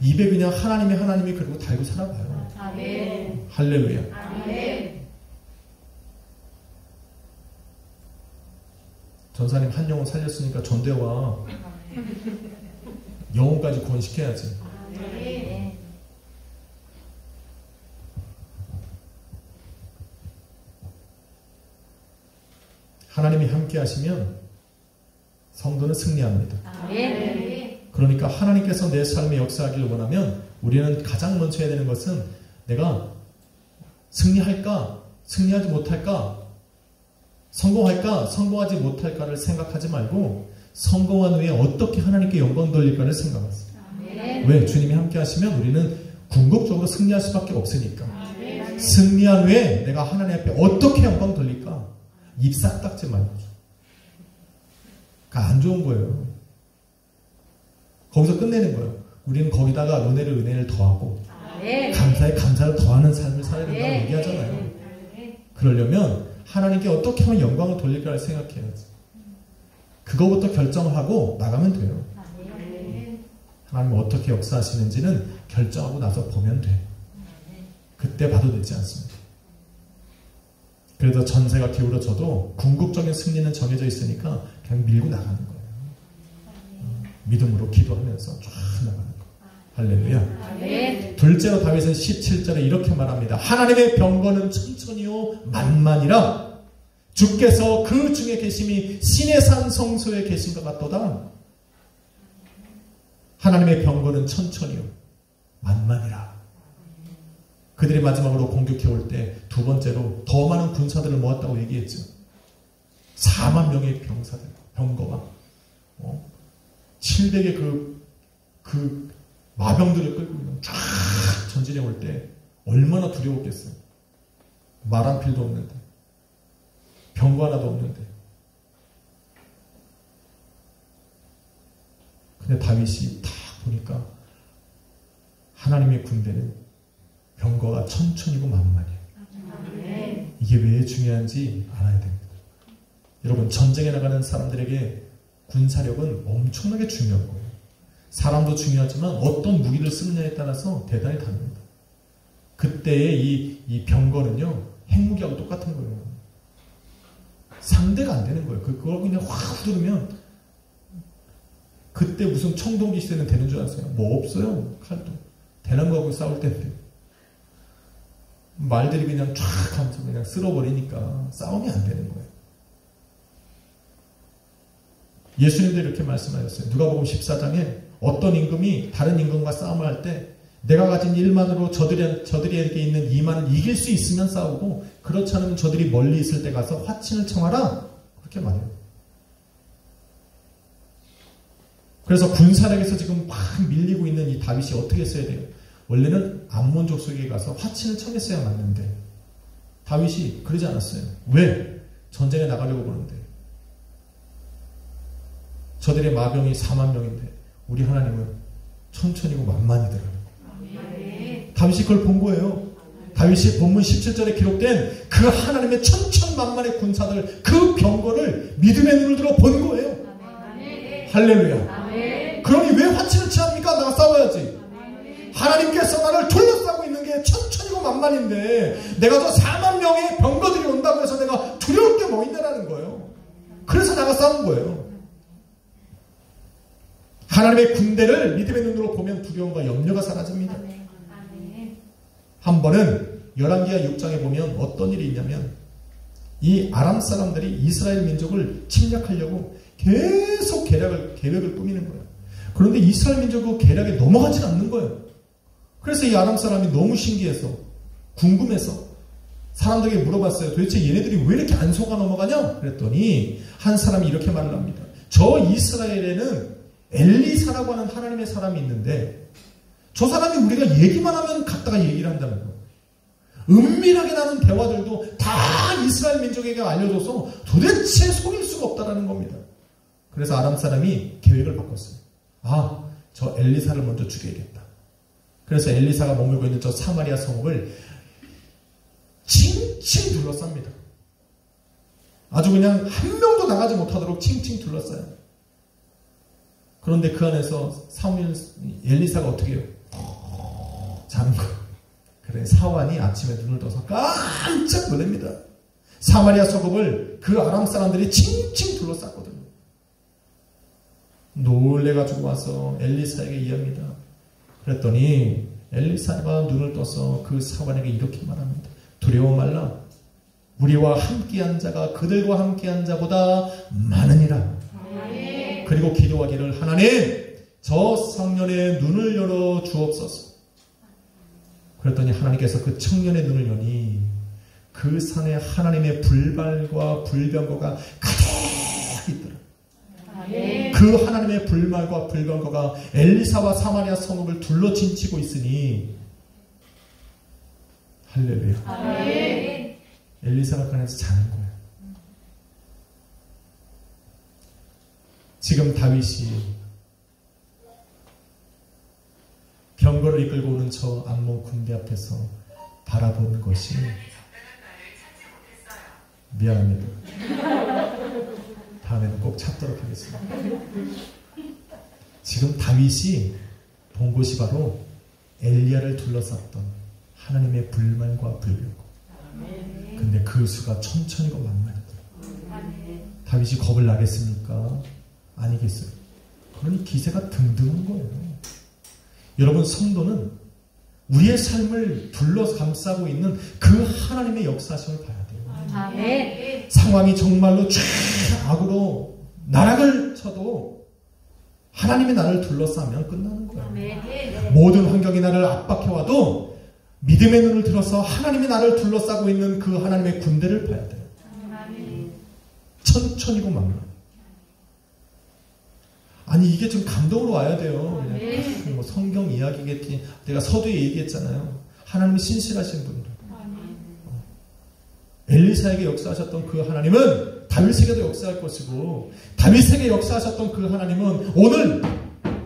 입에 그냥 하나님이 그리고 달고 살아가요. 아멘. 할렐루야. 아멘. 전사님 한 영혼 살렸으니까 전대와 영혼까지 구원시켜야지. 아멘. 하나님이 함께 하시면 성도는 승리합니다. 아멘. 그러니까 하나님께서 내 삶에 역사하기를 원하면 우리는 가장 먼저 해야 되는 것은 내가 승리할까? 승리하지 못할까? 성공할까? 성공하지 못할까를 생각하지 말고 성공한 후에 어떻게 하나님께 영광 돌릴까를 생각하세요. 왜? 주님이 함께 하시면 우리는 궁극적으로 승리할 수밖에 없으니까. 승리한 후에 내가 하나님 앞에 어떻게 영광 돌릴까? 입 싹 닦지 말고. 그러니까 안 좋은 거예요. 거기서 끝내는 거예요. 우리는 거기다가 은혜를 더하고 감사에 감사를 더하는 삶을 살아야 된다고 얘기하잖아요. 그러려면 하나님께 어떻게 하면 영광을 돌릴까를 생각해야지. 그거부터 결정하고 나가면 돼요. 하나님 어떻게 역사하시는지는 결정하고 나서 보면 돼. 그때 봐도 되지 않습니다. 그래서 전세가 기울어져도 궁극적인 승리는 정해져 있으니까 그냥 밀고 나가는 거예요. 믿음으로 기도하면서 쫙 나가는 거예요. 할렐루야. 둘째로 다윗은 17절에 이렇게 말합니다. 하나님의 병거는 천천히요 만만이라 주께서 그 중에 계심이 신의 산 성소에 계신 것 같도다. 하나님의 병거는 천천히요 만만이라. 그들이 마지막으로 공격해올 때 두 번째로 더 많은 군사들을 모았다고 얘기했죠. 4만 명의 병사들, 병거와 700의 그 마병들을 끌고 쫙 전진해 올 때 얼마나 두려웠겠어요. 말 한 필도 없는데, 병거 하나도 없는데. 근데 다윗이 딱 보니까 하나님의 군대는 병거가 천천히고 만만해요. 이게 왜 중요한지 알아야 됩니다. 여러분, 전쟁에 나가는 사람들에게 군사력은 엄청나게 중요한 거예요. 사람도 중요하지만 어떤 무기를 쓰느냐에 따라서 대단히 다릅니다. 그때의 이 병거는요, 핵무기하고 똑같은 거예요. 상대가 안 되는 거예요. 그걸 그냥 확 후두르면, 그때 무슨 청동기 시대는 되는 줄 아세요? 뭐 없어요. 칼도. 대나무하고 싸울 때인데. 말들이 그냥 쫙 하면서 그냥 쓸어버리니까 싸움이 안 되는 거예요. 예수님도 이렇게 말씀하셨어요. 누가복음 14장에 어떤 임금이 다른 임금과 싸움을 할 때 내가 가진 1만으로 저들에게 있는 2만을 이길 수 있으면 싸우고 그렇지 않으면 저들이 멀리 있을 때 가서 화친을 청하라. 그렇게 말해요. 그래서 군사력에서 지금 막 밀리고 있는 이 다윗이 어떻게 써야 돼요? 원래는 암몬 족속에 가서 화친을 청했어야 맞는데 다윗이 그러지 않았어요. 왜? 전쟁에 나가려고 그러는데. 저들의 마병이 4만 명인데 우리 하나님은 천천히고 만만히더라고요. 다윗이 그걸 본 거예요. 다윗이 본문 17절에 기록된 그 하나님의 천천만만의 군사들, 그 병거를 믿음의 눈을 들어 본 거예요. 할렐루야. 그러니 왜 화친을 취합니까? 나가 싸워야지. 하나님께서 나를 둘러싸고 있는 게 천천히고 만만인데 내가 저 4만 명의 병거들이 온다고 해서 내가 두려울 게 뭐 있냐라는 거예요. 그래서 나가 싸운 거예요. 하나님의 군대를 믿음의 눈으로 보면 두려움과 염려가 사라집니다. 한 번은 열왕기하 6장에 보면 어떤 일이 있냐면 이 아람 사람들이 이스라엘 민족을 침략하려고 계속 계획을 꾸미는 거예요. 그런데 이스라엘 민족은 계략에 넘어가지 않는 거예요. 그래서 이 아람 사람이 너무 신기해서 궁금해서 사람들에게 물어봤어요. 도대체 얘네들이 왜 이렇게 안 속아 넘어가냐? 그랬더니 한 사람이 이렇게 말을 합니다. 저 이스라엘에는 엘리사라고 하는 하나님의 사람이 있는데 저 사람이 우리가 얘기만 하면 갔다가 얘기를 한다는 거예요. 은밀하게 나눈 대화들도 다 이스라엘 민족에게 알려줘서 도대체 속일 수가 없다는 겁니다. 그래서 아람 사람이 계획을 바꿨어요. 저 엘리사를 먼저 죽여야겠다. 그래서 엘리사가 머물고 있는 저 사마리아 성읍을 칭칭 둘러쌉니다. 아주 그냥 한 명도 나가지 못하도록 칭칭 둘러싸요. 그런데 그 안에서 엘리사가 어떻게 해요? 자는 거예요. 그래, 사환이 아침에 눈을 떠서 깜짝 놀랍니다. 사마리아 성읍을 그 아람 사람들이 칭칭 둘러쌌거든요. 놀래가지고 와서 엘리사에게 이야기합니다. 그랬더니 엘리사가 눈을 떠서 그 사환에게 이렇게 말합니다. 두려워 말라. 우리와 함께한 자가 그들과 함께한 자보다 많으니라. 그리고 기도하기를 하나님 저 성년의 눈을 열어 주옵소서. 그랬더니 하나님께서 그 청년의 눈을 여니 그 산에 하나님의 불발과 불병거가 가득 있더라. 그 하나님의 불말과 불병거가 엘리사와 사마리아 성읍을 둘러 진치고 있으니 할렐루야. 엘리사가 그 안에서 자는 거예요. 지금 다윗이 병거를 이끌고 오는 저 암몬 군대 앞에서 바라보는 것이 미안합니다. 다음에는 꼭 찾도록 하겠습니다. 지금 다윗이 본 곳이 바로 엘리야를 둘러쌌던 하나님의 불만과 불병거. 근데 그 수가 천천히고 만만하더라고요. 다윗이 겁을 나겠습니까? 아니겠어요. 그러니 기세가 등등한 거예요. 여러분, 성도는 우리의 삶을 둘러 감싸고 있는 그 하나님의 역사심을 봐야 돼요. 아멘. 상황이 정말로 최악으로 나락을 쳐도 하나님이 나를 둘러싸면 끝나는 거예요. 아멘. 모든 환경이 나를 압박해와도 믿음의 눈을 들어서 하나님이 나를 둘러싸고 있는 그 하나님의 군대를 봐야 돼요. 아멘. 천천히고 만만. 아니, 이게 좀 감동으로 와야 돼요. 그냥 뭐 성경 이야기겠지. 내가 서두에 얘기했잖아요. 하나님이 신실하신 분들. 엘리사에게 역사하셨던 그 하나님은 다윗에게도 역사할 것이고, 다윗에게 역사하셨던 그 하나님은 오늘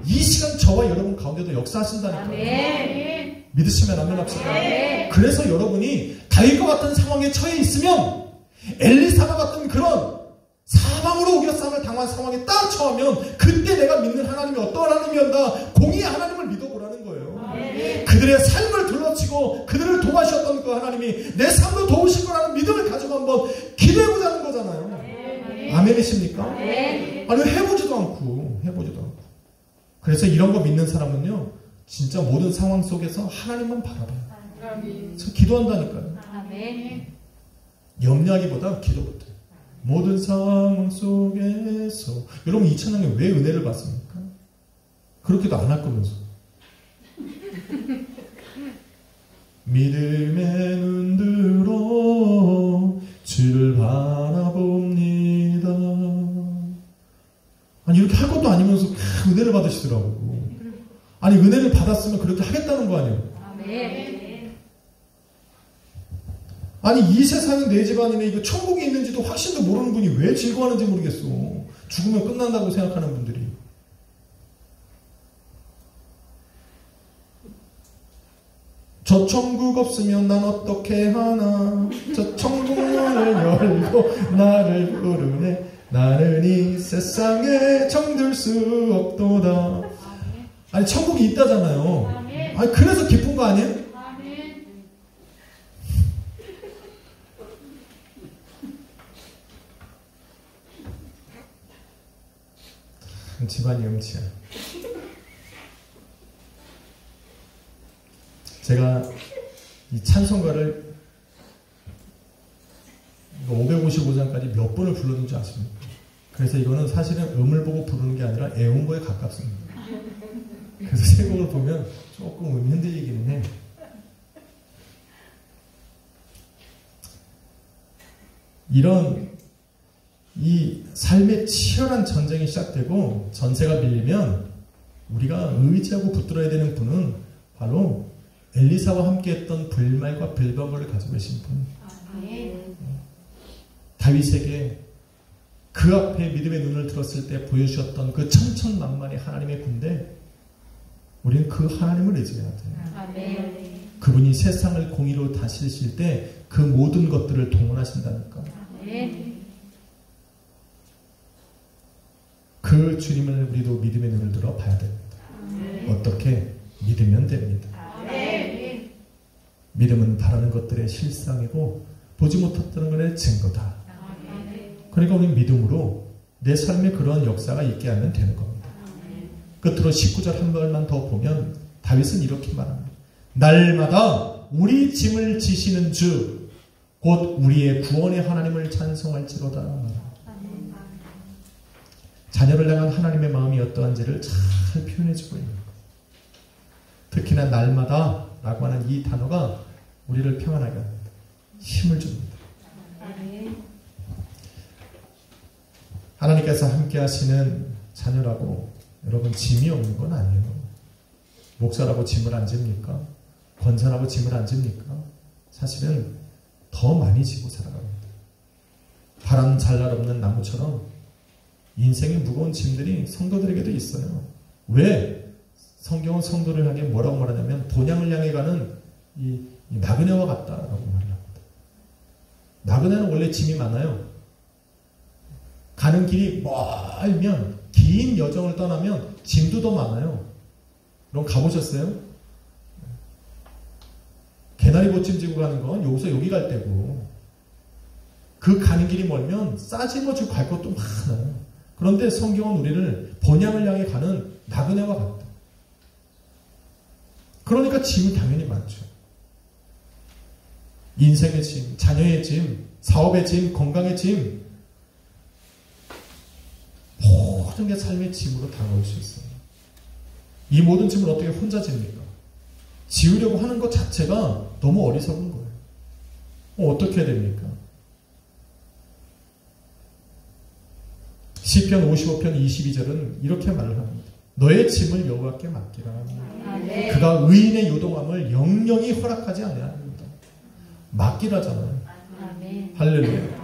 이 시간 저와 여러분 가운데도 역사하신다니까요. 아멘. 믿으시면 아멘 합시다. 아멘. 그래서 여러분이 다윗과 같은 상황에 처해 있으면, 엘리사와 같은 그런 사방으로 우겨싸움을 당한 상황에 딱 처하면, 그때 내가 믿는 하나님이 어떤 하나님이었나 공의의 하나님을 믿어보라는 거예요. 아멘. 그들의 삶을 둘러치고 그들을 도와주셨던 그 하나님이 내 삶도 도우실 거라는 믿음을 가지고 한번 기도해보자는 거잖아요. 아멘이십니까? 아멘. 아니, 해보지도 않고. 그래서 이런 거 믿는 사람은요, 진짜 모든 상황 속에서 하나님만 바라봐요. 그래서 기도한다니까요. 아멘. 염려하기보다 기도부터. 모든 상황 속에서. 여러분, 이 찬양에 왜 은혜를 받습니까? 그렇게도 안 할 거면서. 믿음의 눈들어 주를 바라봅니다. 아니, 이렇게 할 것도 아니면서 은혜를 받으시더라고. 아니, 은혜를 받았으면 그렇게 하겠다는 거 아니에요? 아멘. 아니, 이 세상은 내 집안이네, 이거 천국이 있는지도 확신도 모르는 분이 왜 즐거워하는지 모르겠어. 죽으면 끝난다고 생각하는 분들이. 저 천국 없으면 난 어떻게 하나. 저 천국 문을 열고 나를 부르네. 나는 이 세상에 정들 수 없도다. 아니, 천국이 있다잖아요. 아니, 그래서 기쁜 거 아니에요? 집안이 음치야. 제가 이 찬송가를 555장까지 몇 번을 불렀는지 아십니까? 그래서 이거는 사실은 음을 보고 부르는 게 아니라 애운거에 가깝습니다. 그래서 세 곡을 보면 조금 음이 흔들리기는 해. 이런 이 삶의 치열한 전쟁이 시작되고 전세가 밀리면 우리가 의지하고 붙들어야 되는 분은 바로 엘리사와 함께했던 불말과 불병거를 가지고 계신 분. 다윗에게 그 앞에 믿음의 눈을 들었을 때 보여주셨던 그 천천만만의 하나님의 군대, 우리는 그 하나님을 의지해야 돼요. 그분이 세상을 공의로 다스리실 때 그 모든 것들을 동원하신다니까. 그 주님을 우리도 믿음의 눈을 들어 봐야 됩니다. 어떻게? 믿으면 됩니다. 믿음은 바라는 것들의 실상이고 보지 못했다는 것의 증거다. 그러니까 우리는 믿음으로 내 삶에 그런 역사가 있게 하면 되는 겁니다. 끝으로 19절 한 번만 더 보면 다윗은 이렇게 말합니다. 날마다 우리 짐을 지시는 주 곧 우리의 구원의 하나님을 찬송할지로다. 자녀를 향한 하나님의 마음이 어떠한지를 잘 표현해주고 있는 것. 특히나 날마다 라고 하는 이 단어가 우리를 평안하게 합니다. 힘을 줍니다. 하나님께서 함께 하시는 자녀라고 여러분 짐이 없는 건 아니에요. 목사라고 짐을 안 집니까? 권사라고 짐을 안 집니까? 사실은 더 많이 지고 살아갑니다. 바람 잘 날 없는 나무처럼 인생의 무거운 짐들이 성도들에게도 있어요. 왜? 성경은 성도를 향해 뭐라고 말하냐면 본향을 향해 가는 이 나그네와 같다라고 말합니다. 나그네는 원래 짐이 많아요. 가는 길이 멀면 긴 여정을 떠나면 짐도 더 많아요. 그럼 가보셨어요? 개나리 보침 지고 가는 건 여기서 여기 갈 때고 그 가는 길이 멀면 싸짐을 지고 갈 것도 많아요. 그런데 성경은 우리를 본향을 향해 가는 나그네와 같다. 그러니까 짐이 당연히 많죠. 인생의 짐, 자녀의 짐, 사업의 짐, 건강의 짐, 모든 게 삶의 짐으로 다가올 수 있어요. 이 모든 짐을 어떻게 혼자 집니까? 지우려고 하는 것 자체가 너무 어리석은 거예요. 어떻게 해야 됩니까? 시편 55편 22절은 이렇게 말을 합니다. 너의 짐을 여호와께 맡기라. 그가 의인의 요동함을 영영히 허락하지 아니합니다. 맡기라잖아요. 할렐루야.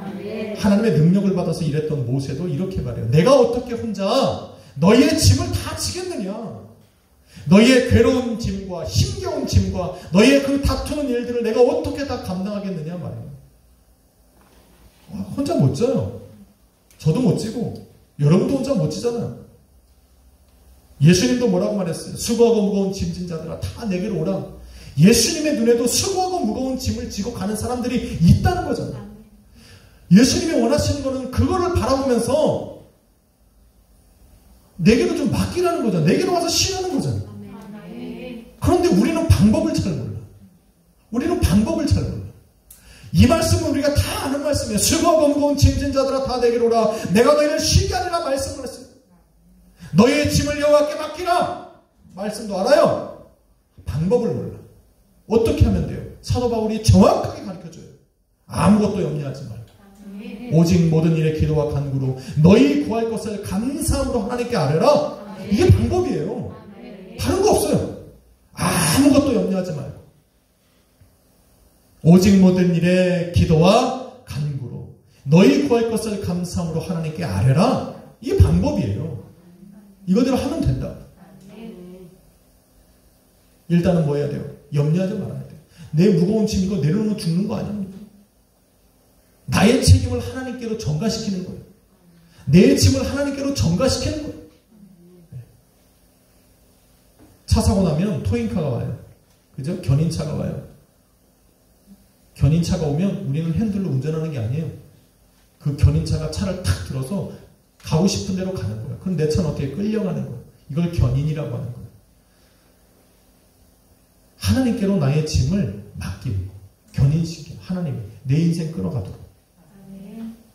하나님의 능력을 받아서 일했던 모세도 이렇게 말해요. 내가 어떻게 혼자 너희의 짐을 다 지겠느냐? 너희의 괴로운 짐과 힘겨운 짐과 너희의 그 다투는 일들을 내가 어떻게 다 감당하겠느냐 말이에요. 혼자 못 져요. 저도 못 지고 여러분도 혼자 못 지잖아요. 예수님도 뭐라고 말했어요? 수고하고 무거운 짐진 자들아 다 내게로 오라. 예수님의 눈에도 수고하고 무거운 짐을 지고 가는 사람들이 있다는 거잖아요. 예수님이 원하시는 거는 그거를 바라보면서 내게로 좀 맡기라는 거잖아요. 내게로 와서 쉬라는 거잖아요. 그런데 우리는 방법을 잘 몰라. 우리는 방법을 잘 몰라. 이 말씀은 우리가 다 아는 말씀이에요. 수고하고 무거운 짐진 자들아 다 내게로 오라. 내가 너희를 쉬게 하리라 말씀을 했어요. 너희의 짐을 여호와께 맡기라. 말씀도 알아요. 방법을 몰라. 어떻게 하면 돼요? 사도 바울이 정확하게 가르쳐줘요. 아무것도 염려하지 말고 오직 모든 일에 기도와 간구로 너희 구할 것을 감사함으로 하나님께 아뢰라. 이게 방법이에요. 다른 거 없어요. 아무것도 염려하지 말고 오직 모든 일에 기도와 간구로 너희 구할 것을 감사함으로 하나님께 아뢰라. 이게 방법이에요. 이거대로 하면 된다. 일단은 뭐 해야 돼요? 염려하지 말아야 돼요. 내 무거운 짐 이거 내려놓으면 죽는 거 아닙니까? 나의 책임을 하나님께로 전가시키는 거예요. 내 짐을 하나님께로 전가시키는 거예요. 차 사고 나면 토잉카가 와요. 그죠? 견인차가 와요. 견인차가 오면 우리는 핸들로 운전하는 게 아니에요. 그 견인차가 차를 탁 들어서 가고 싶은 대로 가는 거예요. 그럼 내 차는 어떻게 끌려가는 거예요. 이걸 견인이라고 하는 거예요. 하나님께로 나의 짐을 맡기고 견인시켜. 하나님이 내 인생 끌어가도록.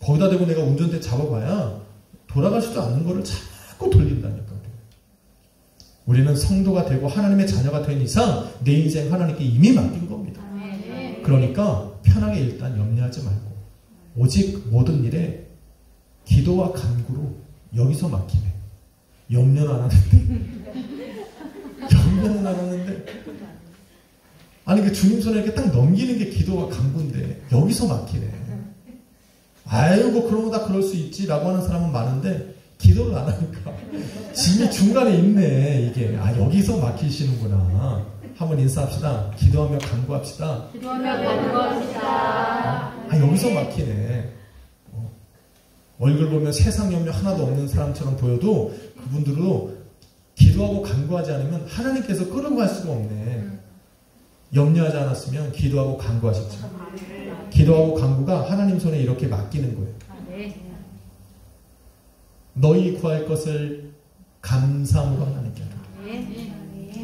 거기다 대고 내가 운전대 잡아봐야 돌아가지도 않는 거를 자꾸 돌린다니까. 우리는 성도가 되고 하나님의 자녀가 된 이상 내 인생 하나님께 이미 맡긴 겁니다. 그러니까 편하게 일단 염려하지 말고 오직 모든 일에 기도와 간구로 여기서 맡기네. 염려는 안 하는데 염려는 안 하는데 아니 그 주님 손에 이렇게 딱 넘기는 게 기도와 간구인데 여기서 막히네. 아이고 그런 거 다 그럴 수 있지 라고 하는 사람은 많은데 기도를 안 하니까 짐이 중간에 있네. 이게 여기서 막히시는구나. 한번 인사합시다. 기도하며 간구합시다. 여기서 막히네. 얼굴 보면 세상 염려 하나도 없는 사람처럼 보여도 그분들도 기도하고 간구하지 않으면 하나님께서 끌어고 갈 수가 없네. 염려하지 않았으면 기도하고 간구하셨죠. 기도하고 간구가 하나님 손에 이렇게 맡기는 거예요. 너희 구할 것을 감사함으로 하나님께 하라.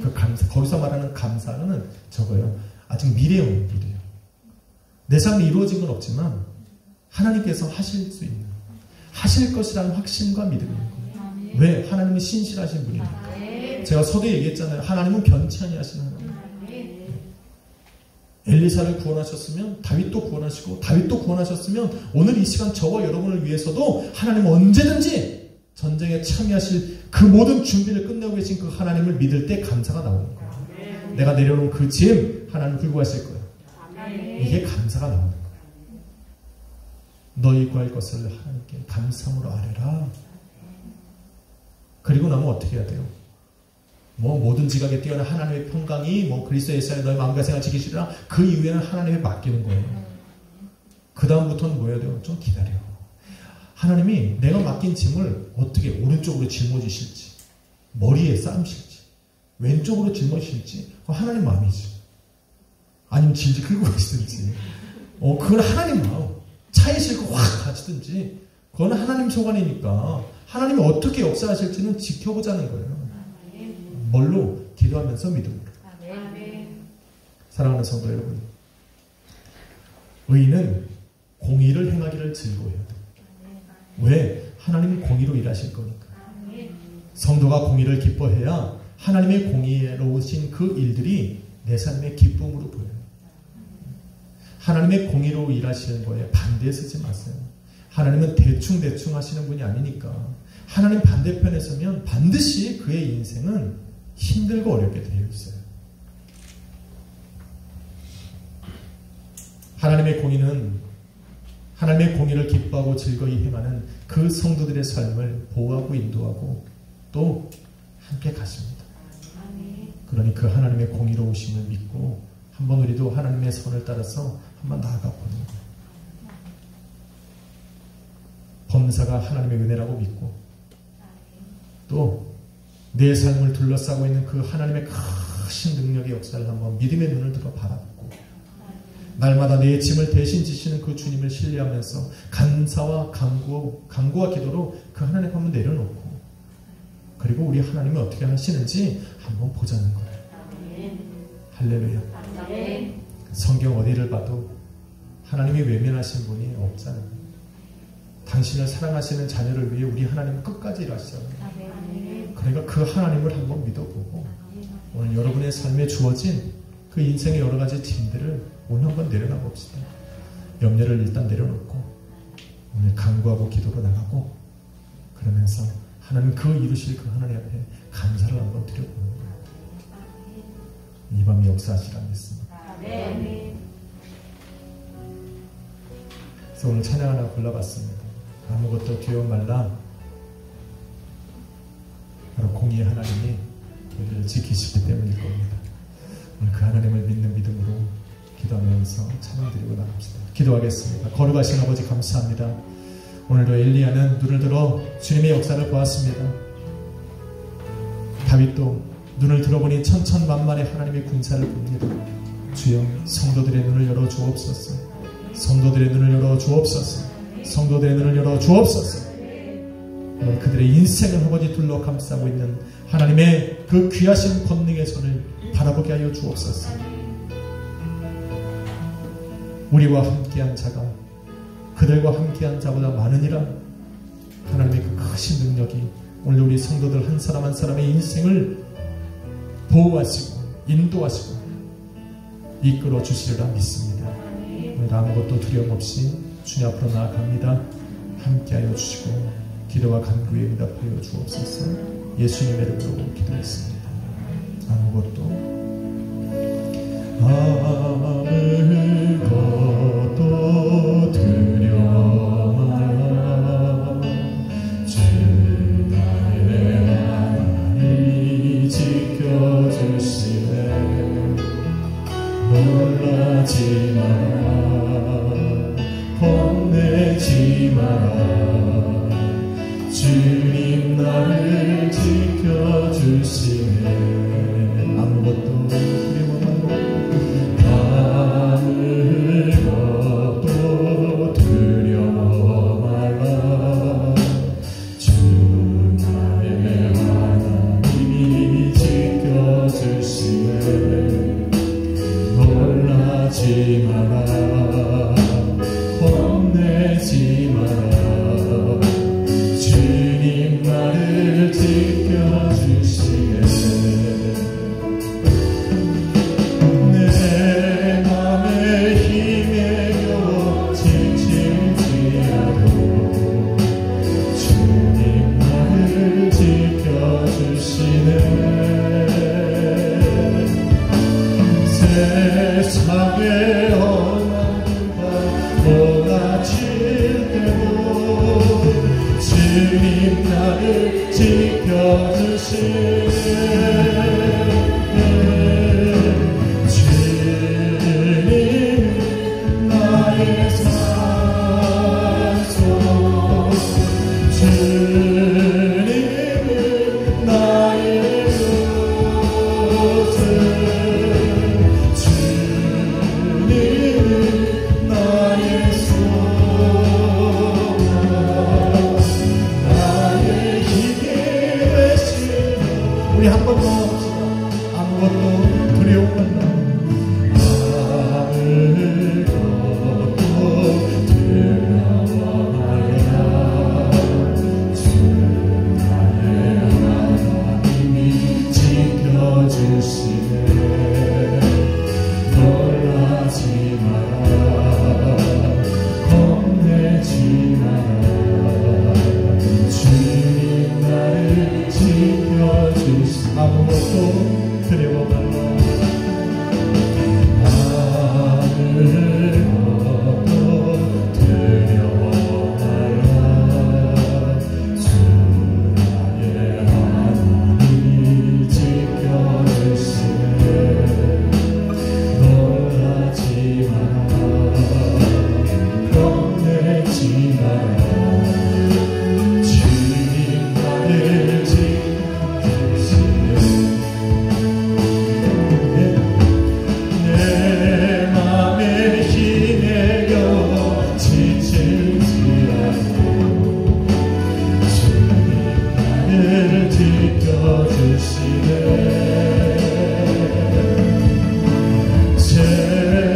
그 감사, 거기서 말하는 감사는 저거예요. 아직 미래형이에요. 내 삶이 이루어진 건 없지만 하나님께서 하실 수 있는, 하실 것이라는 확신과 믿음인 거예요. 왜? 하나님은 신실하신 분이니까. 제가 서두에 얘기했잖아요. 하나님은 변치 아니하시는 하나님. 엘리사를 구원하셨으면 다윗도 구원하시고, 다윗도 구원하셨으면 오늘 이 시간 저와 여러분을 위해서도 하나님은 언제든지 전쟁에 참여하실 그 모든 준비를 끝내고 계신 그 하나님을 믿을 때 감사가 나오는 거예요. 내가 내려놓은 그 짐 하나님 들고 가실 거예요. 이게 감사가 나오는 거예요. 너희 구할 것을 하나님께 감사함으로 아뢰라. 그리고 나면 어떻게 해야 돼요? 모든 지각에 뛰어난 하나님의 평강이 그리스도 예수의 너희 마음과 생활 지키시리라. 그 이후에는 하나님에 맡기는 거예요. 그 다음부터는 뭐 해야 돼요? 좀 기다려. 하나님이 내가 맡긴 짐을 어떻게 오른쪽으로 짊어지실지, 머리에 쌓으실지, 왼쪽으로 짊어지실지, 그건 하나님 마음이지. 아니면 질질 끌고 가시든지, 그건 하나님 마음. 차에 싣고 확 가시든지, 그건 하나님 소관이니까 하나님이 어떻게 역사하실지는 지켜보자는 거예요. 뭘로? 기도하면서 믿음으로. 사랑하는 성도 여러분, 의인은 공의를 행하기를 즐거워해야 돼요. 왜? 하나님은 공의로 일하실 거니까. 성도가 공의를 기뻐해야 하나님의 공의로우신 그 일들이 내 삶의 기쁨으로 보여요. 하나님의 공의로 일하시는 거에 반대에 서지 마세요. 하나님은 대충 하시는 분이 아니니까. 하나님 반대편에 서면 반드시 그의 인생은 힘들고 어렵게 되어 있어요. 하나님의 공의는 하나님의 공의를 기뻐하고 즐거이 행하는 그 성도들의 삶을 보호하고 인도하고 또 함께 가십니다. 그러니 그 하나님의 공의로우심을 믿고 한번 우리도 하나님의 선을 따라서 한번 나아가 보는 거예요. 범사가 하나님의 은혜라고 믿고 또 내 삶을 둘러싸고 있는 그 하나님의 크신 능력의 역사를 한번 믿음의 눈을 들어 바라보고 날마다 내 짐을 대신 지시는 그 주님을 신뢰하면서 감사와 간구와 기도로 그 하나님 한번 내려놓고 그리고 우리 하나님이 어떻게 하시는지 한번 보자는 거예요. 할렐루야. 성경 어디를 봐도 하나님이 외면하신 분이 없잖아요. 당신을 사랑하시는 자녀를 위해 우리 하나님은 끝까지 일하시잖아요. 그러니까 그 하나님을 한번 믿어보고 오늘 여러분의 삶에 주어진 그 인생의 여러 가지 짐들을 오늘 한번 내려놔 봅시다. 염려를 일단 내려놓고 오늘 간구하고 기도로 나가고 그러면서 하나님 그 이루실 그 하나님 앞에 감사를 한번 드려보는 거예요. 이 밤에 역사하시라 믿습니다. 그래서 오늘 찬양 하나 골라봤습니다. 아무것도 두려움 말라. 바로 공의의 하나님이 우리를 지키시기 때문일 겁니다. 오늘 그 하나님을 믿는 믿음으로 기도하면서 찬양드리고 나갑시다. 기도하겠습니다. 거룩하신 아버지 감사합니다. 오늘도 엘리야는 눈을 들어 주님의 역사를 보았습니다. 다윗도 눈을 들어보니 천천만만의 하나님의 군사를 봅니다. 주여 성도들의 눈을 열어 주옵소서. 성도들의 눈을 열어 주옵소서. 성도들의 눈을 열어 주옵소서. 그들의 인생을 아버지 둘러 감싸고 있는 하나님의 그 귀하신 권능의 손을 바라보게 하여 주옵소서. 우리와 함께한 자가 그들과 함께한 자보다 많으니라. 하나님의 그 크신 능력이 오늘 우리 성도들 한 사람 한 사람의 인생을 보호하시고 인도하시고 이끌어 주시리라 믿습니다. 오늘 아무것도 두려움 없이 주님 앞으로 나아갑니다. 함께하여 주시고 기도와 간구에 응답하여 주옵소서. 예수님의 이름으로 기도했습니다. 아무것도 두려움 마라. 주 나의 하나님이 지켜주시네. 놀라지 마라. 겁내지 마라. 주님 나를 지켜주시네. 아무것도 두려움 말라. 아무것도 두려움 말라. 주 나의 하나님이 지켜주시네. 놀라지 마라. 겁내지 마라. 주님 나를 지켜주시네. 내 맘에 험한 몰아칠 때도 주님 나를 지켜주시네. 주님 나의 산소, 주님 나의 요새, 주님 나의 소망, 나의 힘이 되시네. 우리 한 번 더 합시다. 아무것도 두려움 말라. 아무것도 두려워 말라. 주 나의 하나님이 지켜주시네. 놀라지 마라. 겁내지 마라. 주님 나를 지켜주시. 아무것도 두려워 말라. 아무것도 두려워 말라. 주 나의 하나님이 지켜주시네. 놀라지 마라. 겁내지 마라. 주님 나를 지켜주시네. 내 맘에 힘에 겨워 지치지 않고 주님 나를 지켜주시네.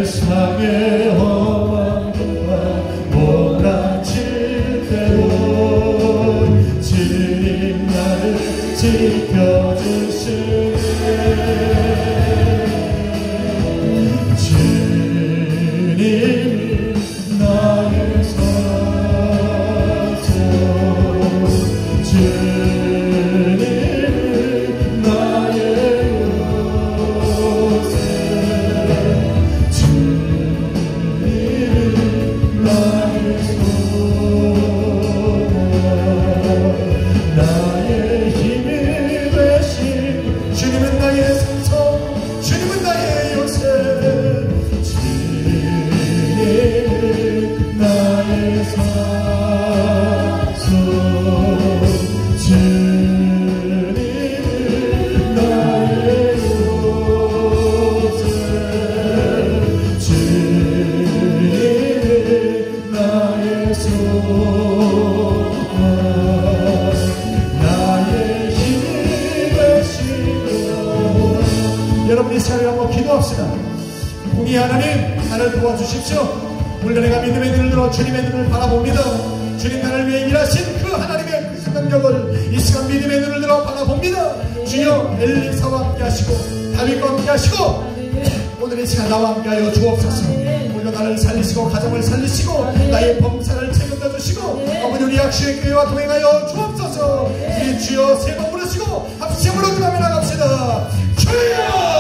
세상의 험한 것과 몰아칠 때도 주님 나를 지켜주시네. 주님 나의 산소, 주님 나의 요새, 주님 나의 소망, 나의 힘이 되신 주님은 나의 산소, 주님은 나의 요새, 주님 나의 산소, 주님 나의 요새, 주님 나의 소망, 나의 힘이 되시며. 여러분 이 시간에 한번 기도합시다. 공의 하나님, 나를 도와주십시오. 오늘 내가 믿음의 눈을 들어 주님의 눈을 바라봅니다. 주님 나를 위해 일하신 그 하나님의 그 능력을 이 시간 믿음의 눈을 들어 바라봅니다. 주여 엘리사와 함께 하시고 다윗과 함께 하시고 오늘 이 시간 나와 함께 하여 주옵소서. 오늘 나를 살리시고 가정을 살리시고 나의 범사를 책임져 주시고 아버지 우리 약수의 교회와 동행하여 주옵소서. 우리 주여 세 번 부르시고 합심으로 기도하며 나갑시다. 주여